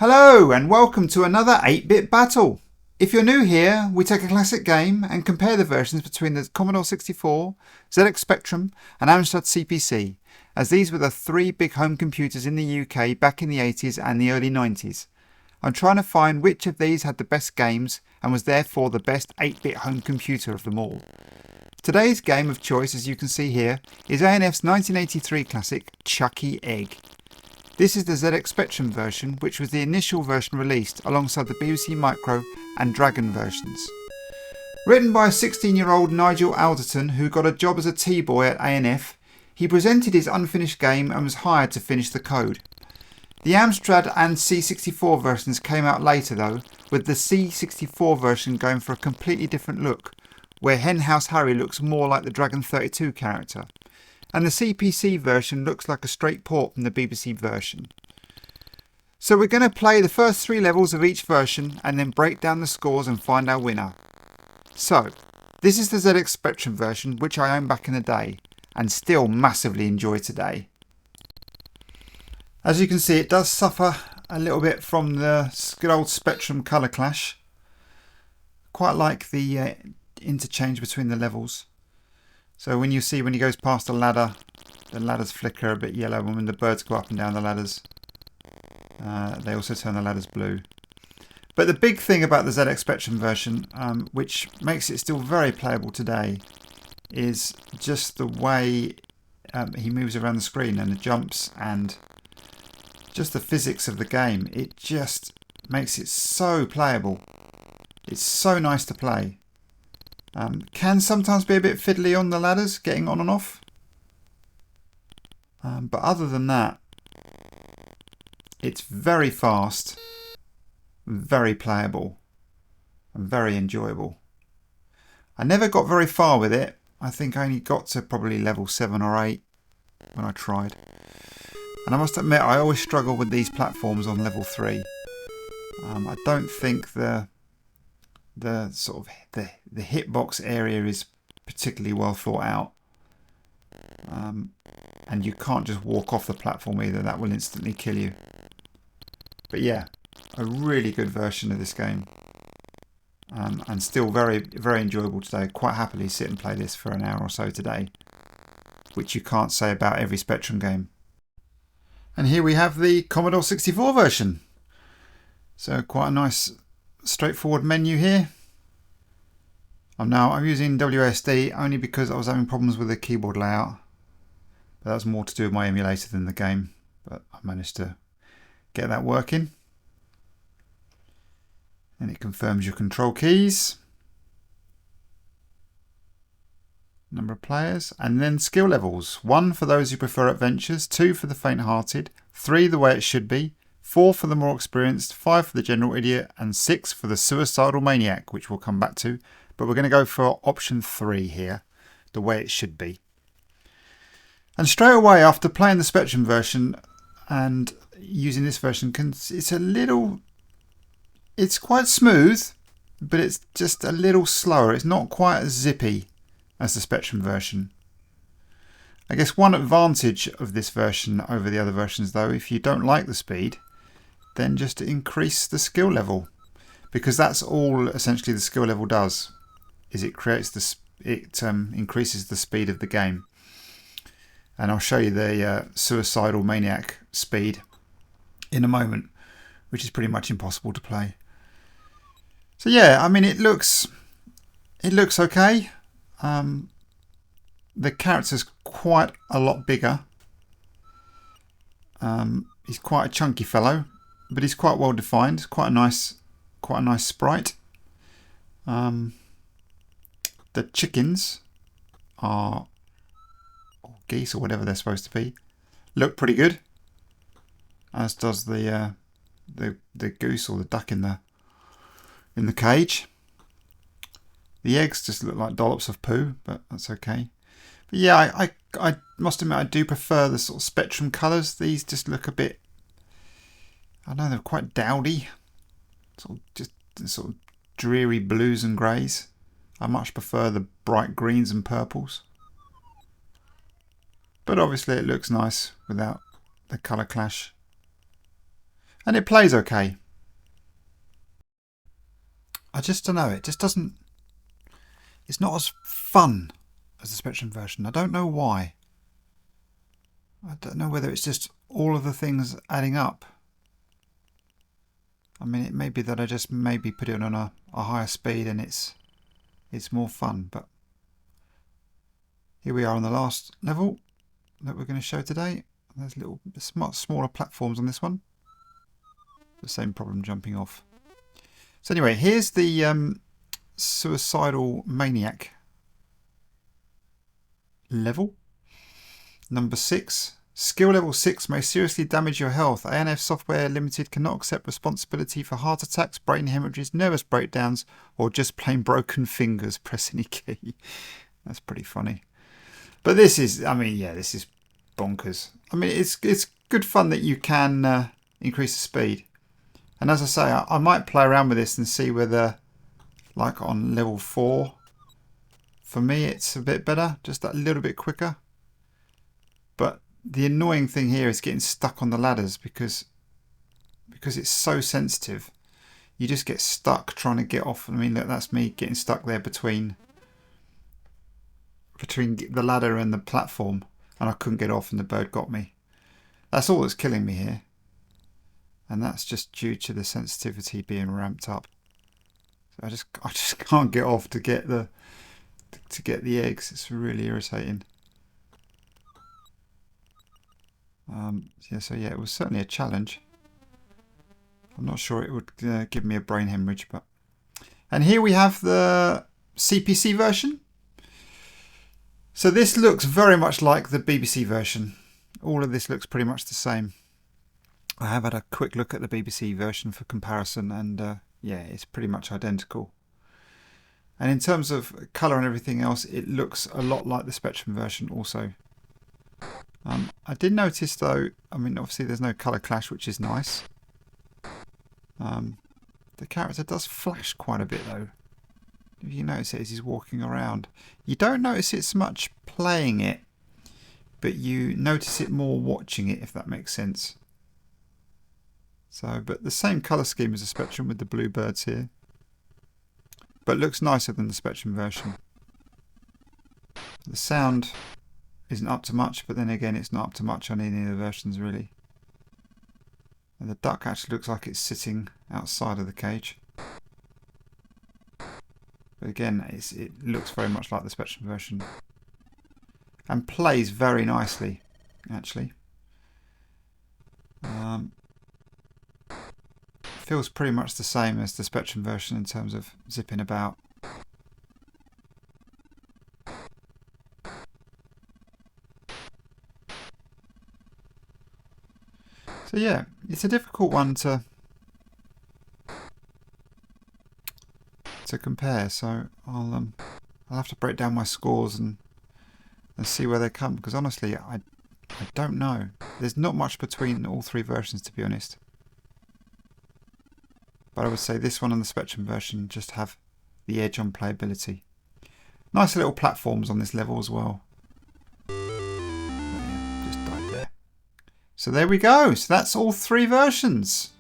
Hello and welcome to another 8-bit battle. If you're new here, we take a classic game and compare the versions between the Commodore 64, ZX Spectrum and Amstrad CPC, as these were the three big home computers in the UK back in the 80s and the early 90s. I'm trying to find which of these had the best games and was therefore the best 8-bit home computer of them all. Today's game of choice, as you can see here, is A&F's 1983 classic Chuckie Egg. This is the ZX Spectrum version, which was the initial version released alongside the BBC Micro and Dragon versions. Written by 16-year-old Nigel Alderton, who got a job as a T-boy at A&F, he presented his unfinished game and was hired to finish the code. The Amstrad and C64 versions came out later though, with the C64 version going for a completely different look, where Henhouse Harry looks more like the Dragon 32 character. And the CPC version looks like a straight port from the BBC version. So we're going to play the first 3 levels of each version and then break down the scores and find our winner. So, this is the ZX Spectrum version, which I owned back in the day and still massively enjoy today. As you can see, it does suffer a little bit from the good old Spectrum colour clash. Quite like the interchange between the levels. So when you see when he goes past the ladders flicker a bit yellow, and when the birds go up and down the ladders, they also turn the ladders blue. But the big thing about the ZX Spectrum version, which makes it still very playable today, is just the way he moves around the screen and the jumps and just the physics of the game. It just makes it so playable. It's so nice to play. Can sometimes be a bit fiddly on the ladders, getting on and off. But other than that, it's very fast, very playable, and very enjoyable. I never got very far with it. I think I only got to probably level 7 or 8 when I tried. And I must admit, I always struggle with these platforms on level 3. I don't think the hitbox area is particularly well thought out, and you can't just walk off the platform either. That will instantly kill you. But yeah, a really good version of this game, and still very, very enjoyable today. Quite happily sit and play this for an hour or so today, which you can't say about every Spectrum game. And here we have the Commodore 64 version. So quite a nice straightforward menu here. I'm using WASD only because I was having problems with the keyboard layout. But that was more to do with my emulator than the game. But I managed to get that working. And it confirms your control keys. Number of players. And then skill levels. 1 for those who prefer adventures. 2 for the faint-hearted. 3 the way it should be. 4 for the more experienced. 5 for the general idiot. And 6 for the suicidal maniac, which we'll come back to. But we're going to go for option 3 here, the way it should be. And straight away after playing the Spectrum version and using this version, it's quite smooth, but it's just a little slower. It's not quite as zippy as the Spectrum version. I guess one advantage of this version over the other versions though, if you don't like the speed, then just increase the skill level, because that's all essentially the skill level does. Is it increases the speed of the game. And I'll show you the suicidal maniac speed in a moment, which is pretty much impossible to play. So yeah, I mean it looks okay. The character's quite a lot bigger. He's quite a chunky fellow, but he's quite well defined. Quite a nice sprite. The chickens are, or geese or whatever they're supposed to be, look pretty good. As does the goose or the duck in the cage. The eggs just look like dollops of poo, but that's okay. But yeah, I must admit I do prefer the sort of Spectrum colours. These just look a bit, I don't know, they're quite dowdy. Just sort of dreary blues and greys. I much prefer the bright greens and purples. But obviously it looks nice without the colour clash. And it plays okay. I just don't know, it just doesn't... It's not as fun as the Spectrum version. I don't know why. I don't know whether it's just all of the things adding up. I mean, it may be that I just maybe put it on a higher speed and it's more fun. But here we are on the last level that we're going to show today. There's little smaller platforms on this one. The same problem jumping off. So anyway, here's the Suicidal Maniac level. Number 6. Skill level 6 may seriously damage your health. ANF Software Limited cannot accept responsibility for heart attacks, brain hemorrhages, nervous breakdowns, or just plain broken fingers. Press any key. That's pretty funny. But this is, I mean, yeah, this is bonkers. I mean, it's good fun that you can increase the speed. And as I say, I might play around with this and see whether, like on level 4, for me it's a bit better, just that little bit quicker. But the annoying thing here is getting stuck on the ladders because it's so sensitive. You just get stuck trying to get off. I mean, look, that's me getting stuck there between the ladder and the platform, and I couldn't get off and the bird got me. That's all that's killing me here. And that's just due to the sensitivity being ramped up. So I just can't get off to get the eggs. It's really irritating. So yeah, it was certainly a challenge. I'm not sure it would give me a brain hemorrhage, but. And here we have the CPC version. So this looks very much like the BBC version. All of this looks pretty much the same. I have had a quick look at the BBC version for comparison, and yeah, it's pretty much identical. And in terms of colour and everything else, it looks a lot like the Spectrum version also. I did notice though, I mean obviously there's no colour clash, which is nice. The character does flash quite a bit though. If you notice it as he's walking around. You don't notice it so much playing it, but you notice it more watching it, if that makes sense. So, but the same colour scheme as the Spectrum with the blue birds here. But looks nicer than the Spectrum version. The sound isn't up to much, but then again it's not up to much on any of the versions really. And the duck actually looks like it's sitting outside of the cage. But again, it looks very much like the Spectrum version. And plays very nicely, actually. Feels pretty much the same as the Spectrum version in terms of zipping about. So yeah, it's a difficult one to compare. So I'll have to break down my scores and see where they come, because honestly I don't know. There's not much between all three versions, to be honest. But I would say this one and the Spectrum version just have the edge on playability. Nice little platforms on this level as well. But yeah, just died there. So there we go. So that's all three versions.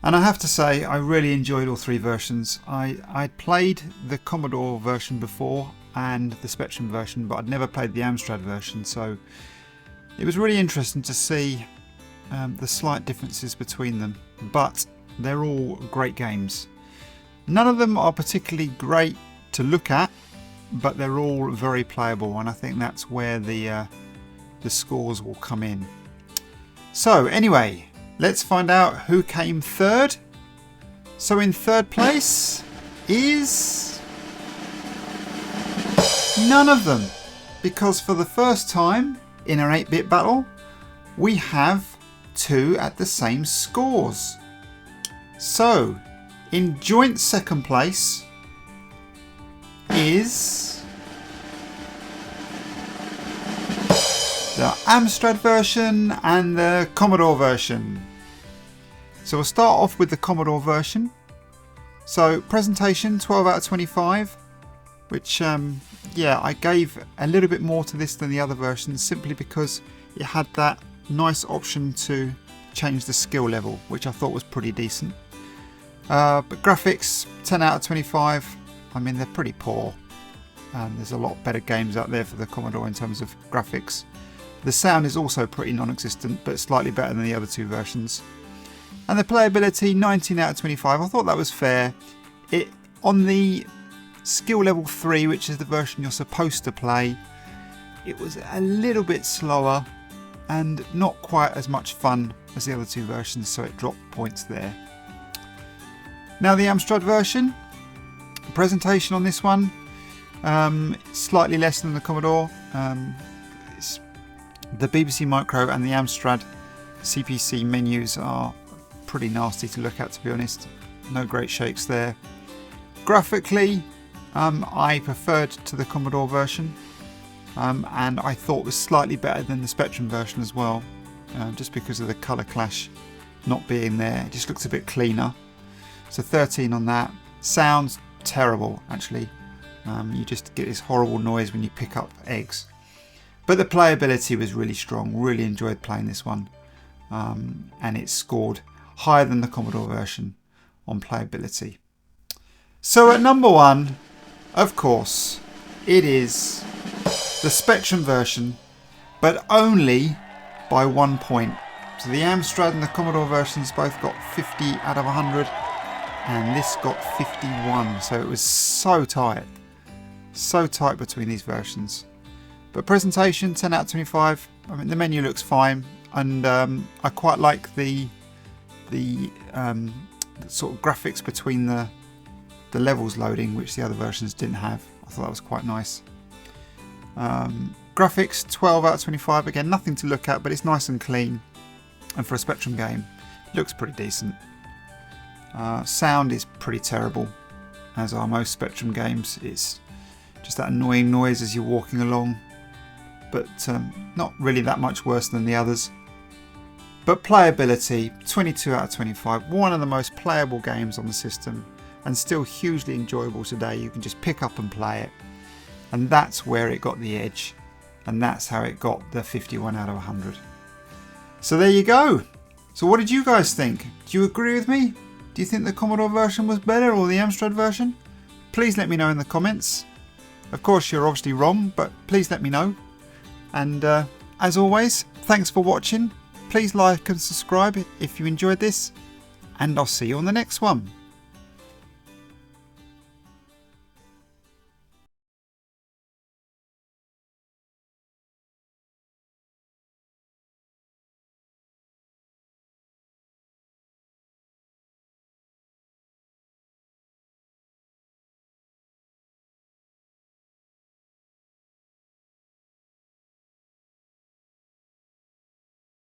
And I have to say, I really enjoyed all three versions. I played the Commodore version before and the Spectrum version, but I'd never played the Amstrad version, so it was really interesting to see the slight differences between them. But they're all great games. None of them are particularly great to look at, but they're all very playable, and I think that's where the scores will come in. So anyway, let's find out who came third. So in third place is none of them, because for the first time in our 8-bit battle we have two at the same scores. So in joint second place is the Amstrad version and the Commodore version. So we'll start off with the Commodore version. So presentation 12 out of 25, which yeah, I gave a little bit more to this than the other versions simply because it had that nice option to changed the skill level, which I thought was pretty decent. But graphics, 10 out of 25. I mean, they're pretty poor. There's a lot better games out there for the Commodore in terms of graphics. The sound is also pretty non-existent, but slightly better than the other two versions. And the playability, 19 out of 25. I thought that was fair. On the skill level 3, which is the version you're supposed to play, it was a little bit slower and not quite as much fun as the other two versions, so it dropped points there. Now the Amstrad version, the presentation on this one, slightly less than the Commodore. The BBC Micro and the Amstrad CPC menus are pretty nasty to look at, to be honest. No great shakes there. Graphically, I preferred to the Commodore version, and I thought was slightly better than the Spectrum version as well, just because of the colour clash not being there. It just looks a bit cleaner. So 13 on that. Sounds terrible, actually. You just get this horrible noise when you pick up eggs. But the playability was really strong. Really enjoyed playing this one. And it scored higher than the Commodore version on playability. So at number 1, of course, it is the Spectrum version, but only by 1 point. So the Amstrad and the Commodore versions both got 50 out of 100, and this got 51. So it was so tight between these versions. But presentation, 10 out of 25. I mean, the menu looks fine, and I quite like the sort of graphics between the levels loading, which the other versions didn't have. I thought that was quite nice. Graphics, 12 out of 25. Again, nothing to look at, but it's nice and clean, and for a Spectrum game, it looks pretty decent. Sound is pretty terrible, as are most Spectrum games. It's just that annoying noise as you're walking along, but not really that much worse than the others. But playability, 22 out of 25. One of the most playable games on the system, and still hugely enjoyable today. You can just pick up and play it, and that's where it got the edge, and that's how it got the 51 out of 100. So there you go. So what did you guys think? Do you agree with me? Do you think the Commodore version was better, or the Amstrad version? Please let me know in the comments. Of course, you're obviously wrong, but please let me know. And as always, thanks for watching. Please like and subscribe if you enjoyed this, and I'll see you on the next one.